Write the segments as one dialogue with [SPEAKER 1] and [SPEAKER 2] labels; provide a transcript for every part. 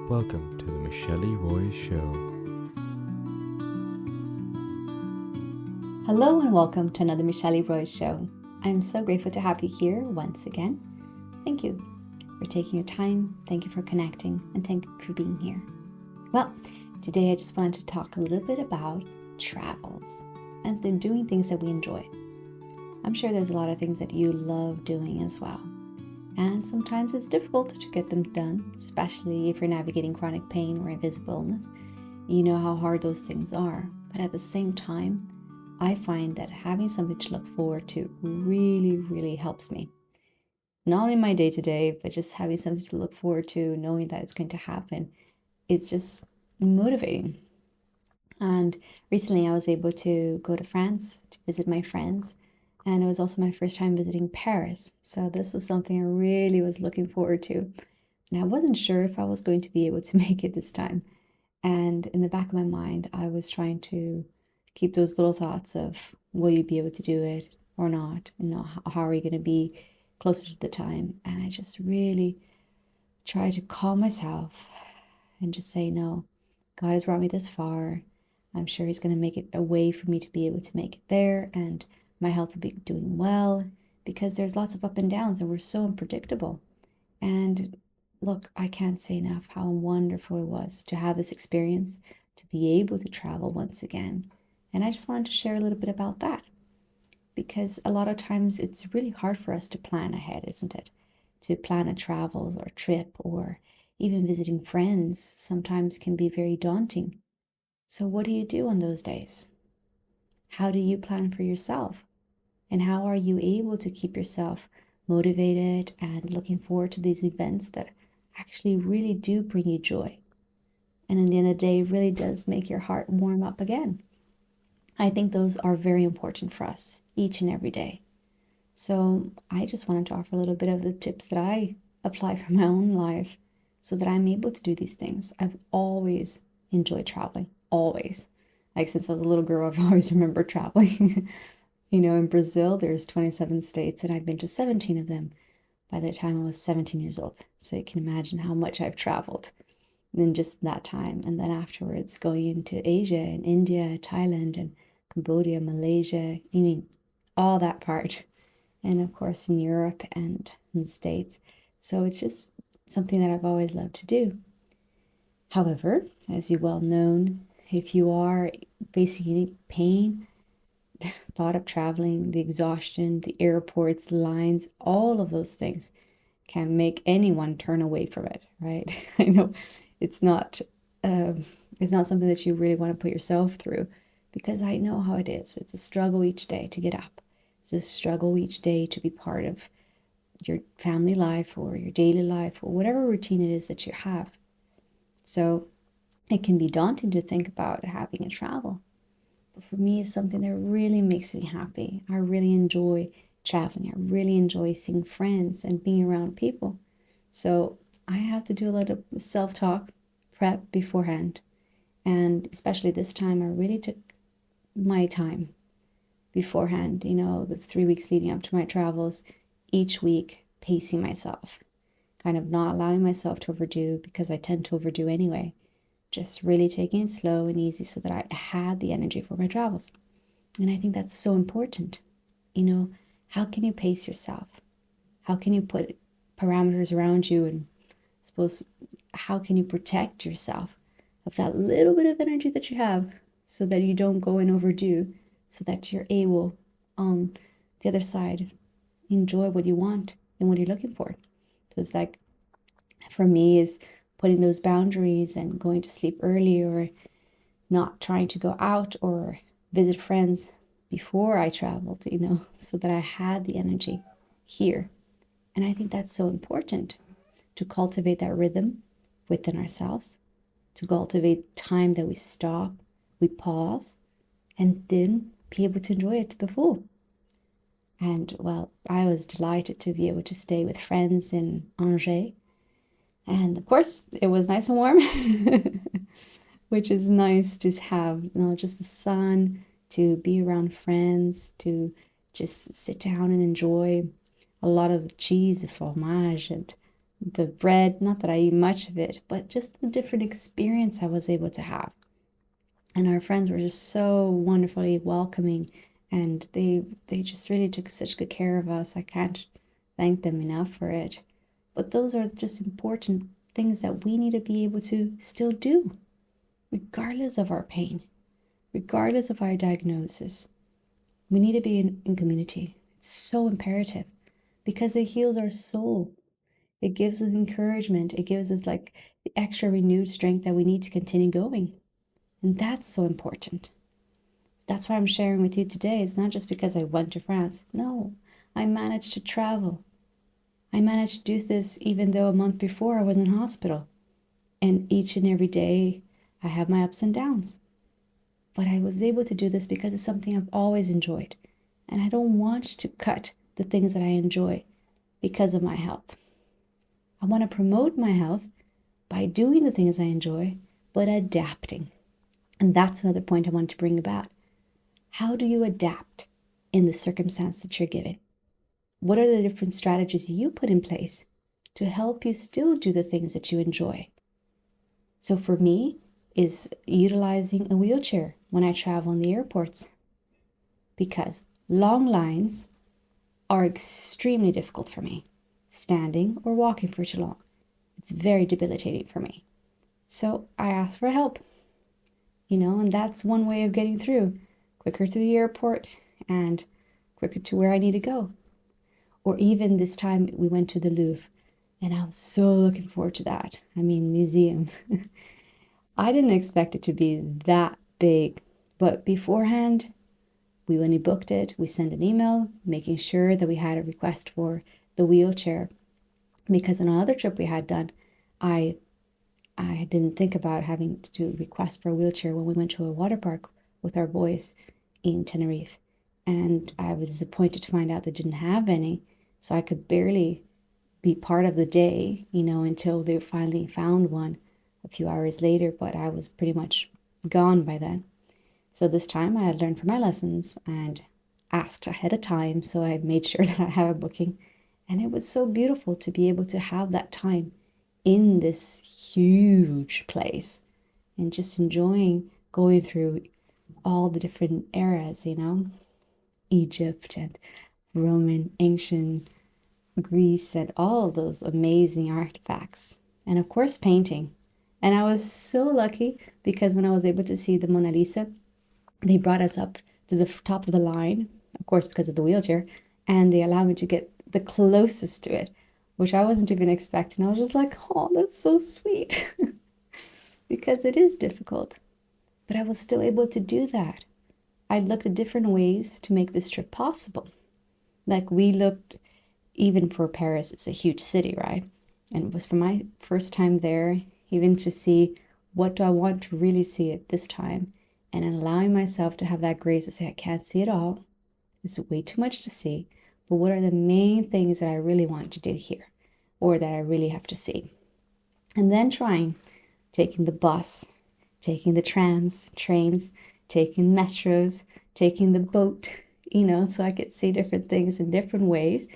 [SPEAKER 1] Welcome to the Michele Roys Show.
[SPEAKER 2] Hello and welcome to another Michele Roys Show. I'm so grateful to have you here once again. Thank you for taking your time. Thank you for connecting and thank you for being here. Well, today I just wanted to talk a little bit about travels and then doing things that we enjoy. I'm sure there's a lot of things that you love doing as well. And sometimes it's difficult to get them done, especially if you're navigating chronic pain or invisible illness. You know how hard those things are. But at the same time, I find that having something to look forward to really helps me. Not only my day-to-day, but just having something to look forward to, knowing that it's going to happen, it's just motivating. And recently I was able to go to France to visit my friends. And it was also my first time visiting Paris. So this was something I really was looking forward to. And I wasn't sure if I was going to be able to make it this time. And in the back of my mind, I was trying to keep those little thoughts of, will you be able to do it or not? How are you going to be closer to the time? And I just really tried to calm myself and just say, no, God has brought me this far. I'm sure He's going to make it a way for me to be able to make it there. And my health will be doing well, because there's lots of up and downs and we're so unpredictable. And look, I can't say enough how wonderful it was to have this experience, to be able to travel once again. And I just wanted to share a little bit about that, because a lot of times it's really hard for us to plan ahead, isn't it? To plan a travel or trip or even visiting friends sometimes can be very daunting. So what do you do on those days? How do you plan for yourself? And how are you able to keep yourself motivated and looking forward to these events that actually really do bring you joy? And in the end of the day, it really does make your heart warm up again. I think those are very important for us each and every day. So I just wanted to offer a little bit of the tips that I apply for my own life so that I'm able to do these things. I've always enjoyed traveling, always. Like since I was a little girl, I've always remembered traveling. In Brazil, there's 27 states, and I've been to 17 of them by the time I was 17 years old. So you can imagine how much I've traveled in just that time. And then afterwards, going into Asia and India, Thailand, and Cambodia, Malaysia, all that part. And of course, in Europe and in the States. So it's just something that I've always loved to do. However, as you well know, if you are facing any pain, thought of traveling, the exhaustion, the airports, the lines, all of those things can make anyone turn away from it, right? I know it's not something that you really want to put yourself through, because I know how it is. It's a struggle each day to get up. It's a struggle each day to be part of your family life or your daily life or whatever routine it is that you have. So it can be daunting to think about having a travel. But for me, it's something that really makes me happy. I really enjoy traveling. I really enjoy seeing friends and being around people. So I have to do a lot of self-talk, prep beforehand. And especially this time, I really took my time beforehand, the 3 weeks leading up to my travels, each week pacing myself, kind of not allowing myself to overdo, because I tend to overdo anyway. Just really taking it slow and easy so that I had the energy for my travels. And I think that's so important. How can you pace yourself? How can you put parameters around you? And I suppose, how can you protect yourself of that little bit of energy that you have so that you don't go and overdo, so that you're able on the other side enjoy what you want and what you're looking for. So it's like, for me, is putting those boundaries and going to sleep early, or not trying to go out or visit friends before I traveled, so that I had the energy here. And I think that's so important, to cultivate that rhythm within ourselves, to cultivate time that we stop, we pause, and then be able to enjoy it to the full. And well, I was delighted to be able to stay with friends in Angers. And of course, it was nice and warm, which is nice to have, just the sun, to be around friends, to just sit down and enjoy a lot of cheese, fromage, and the bread, not that I eat much of it, but just the different experience I was able to have. And our friends were just so wonderfully welcoming, and they just really took such good care of us. I can't thank them enough for it. But those are just important things that we need to be able to still do, regardless of our pain, regardless of our diagnosis. We need to be in community. It's so imperative because it heals our soul. It gives us encouragement. It gives us like the extra renewed strength that we need to continue going. And that's so important. That's why I'm sharing with you today. It's not just because I went to France. No, I managed to travel. I managed to do this even though a month before I was in hospital. And each and every day I have my ups and downs. But I was able to do this because it's something I've always enjoyed. And I don't want to cut the things that I enjoy because of my health. I want to promote my health by doing the things I enjoy, but adapting. And that's another point I want to bring about. How do you adapt in the circumstance that you're given? What are the different strategies you put in place to help you still do the things that you enjoy? So for me, is utilizing a wheelchair when I travel in the airports, because long lines are extremely difficult for me, standing or walking for too long. It's very debilitating for me. So I ask for help, and that's one way of getting through, quicker to the airport and quicker to where I need to go. Or even this time we went to the Louvre, and I was so looking forward to that. Museum. I didn't expect it to be that big, but beforehand, when we booked it, we sent an email making sure that we had a request for the wheelchair, because on another trip we had done, I didn't think about having to request for a wheelchair when we went to a water park with our boys in Tenerife, and I was disappointed to find out they didn't have any, so I could barely be part of the day, until they finally found one a few hours later, but I was pretty much gone by then. So this time I had learned from my lessons and asked ahead of time, so I made sure that I have a booking. And it was so beautiful to be able to have that time in this huge place and just enjoying going through all the different eras, Egypt and Roman, ancient Greece, and all of those amazing artifacts. And of course, painting. And I was so lucky because when I was able to see the Mona Lisa, they brought us up to the top of the line, of course, because of the wheelchair, and they allowed me to get the closest to it, which I wasn't even expecting. I was just like, oh, that's so sweet, because it is difficult. But I was still able to do that. I looked at different ways to make this trip possible. Like we looked, even for Paris, it's a huge city, right? And it was for my first time there, even to see what do I want to really see at this time, and allowing myself to have that grace to say, I can't see it all. It's way too much to see. But what are the main things that I really want to do here, or that I really have to see? And then taking the bus, taking the trams, trains, taking metros, taking the boat, so I could see different things in different ways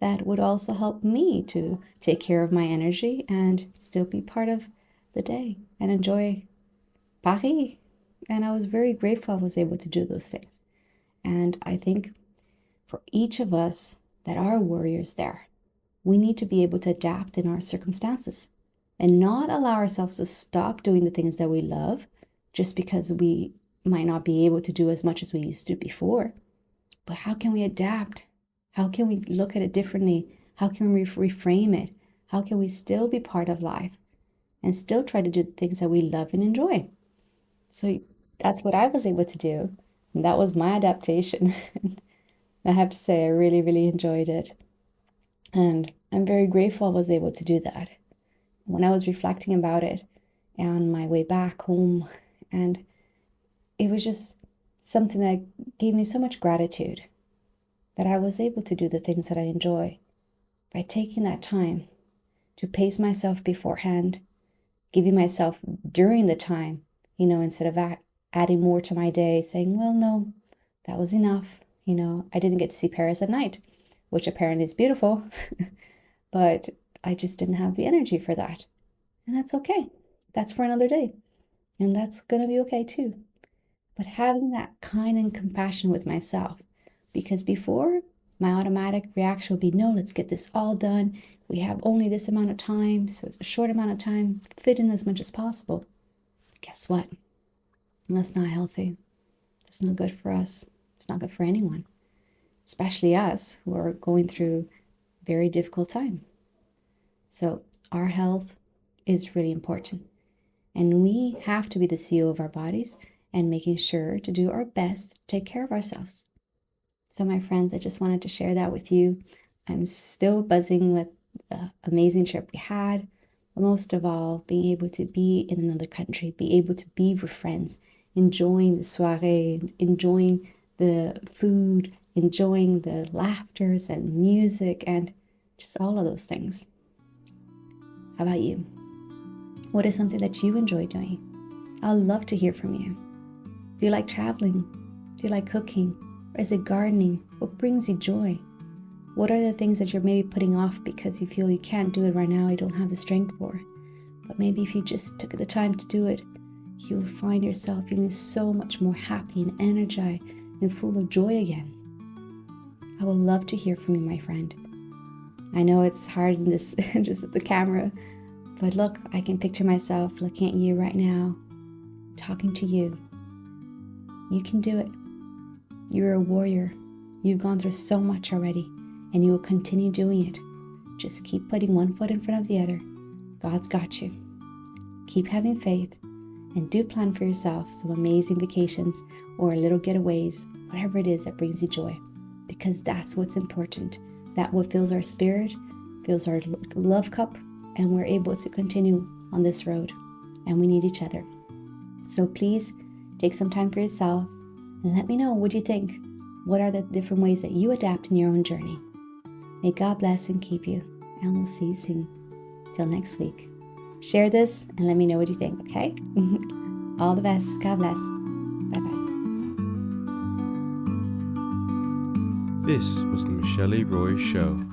[SPEAKER 2] that would also help me to take care of my energy and still be part of the day and enjoy Paris. And I was very grateful I was able to do those things. And I think for each of us that are warriors there, we need to be able to adapt in our circumstances and not allow ourselves to stop doing the things that we love just because we might not be able to do as much as we used to before. But how can we adapt? How can we look at it differently? How can we reframe it? How can we still be part of life and still try to do the things that we love and enjoy? So that's what I was able to do. And that was my adaptation. I have to say, I really, really enjoyed it. And I'm very grateful I was able to do that. When I was reflecting about it on my way back home, and it was just something that gave me so much gratitude that I was able to do the things that I enjoy by taking that time to pace myself beforehand, giving myself during the time, instead of adding more to my day, saying, well, no, that was enough. I didn't get to see Paris at night, which apparently is beautiful, but I just didn't have the energy for that. And that's okay. That's for another day. And that's going to be okay too. But having that kind and compassion with myself, because before my automatic reaction would be, no, let's get this all done. We have only this amount of time, so it's a short amount of time, fit in as much as possible. Guess what? That's not healthy. That's not good for us. It's not good for anyone, especially us who are going through a very difficult time. So our health is really important. And we have to be the CEO of our bodies and making sure to do our best to take care of ourselves. So my friends, I just wanted to share that with you. I'm still buzzing with the amazing trip we had, but most of all, being able to be in another country, be able to be with friends, enjoying the soiree, enjoying the food, enjoying the laughters and music and just all of those things. How about you? What is something that you enjoy doing? I'd love to hear from you. Do you like traveling? Do you like cooking? Or is it gardening? What brings you joy? What are the things that you're maybe putting off because you feel you can't do it right now, you don't have the strength for? But maybe if you just took the time to do it, you will find yourself feeling so much more happy and energized and full of joy again. I would love to hear from you, my friend. I know it's hard in this just at the camera, but look, I can picture myself looking at you right now, talking to you. You can do it. You're a warrior. You've gone through so much already, and you will continue doing it. Just keep putting one foot in front of the other. God's got you. Keep having faith, and do plan for yourself some amazing vacations or little getaways, whatever it is that brings you joy, because that's what's important. That's what fills our spirit, fills our love cup, and we're able to continue on this road, and we need each other. So please take some time for yourself and let me know what you think. What are the different ways that you adapt in your own journey? May God bless and keep you, and we'll see you soon. Till next week. Share this and let me know what you think, okay? All the best. God bless. Bye-bye.
[SPEAKER 1] This was the Michele Roys Show.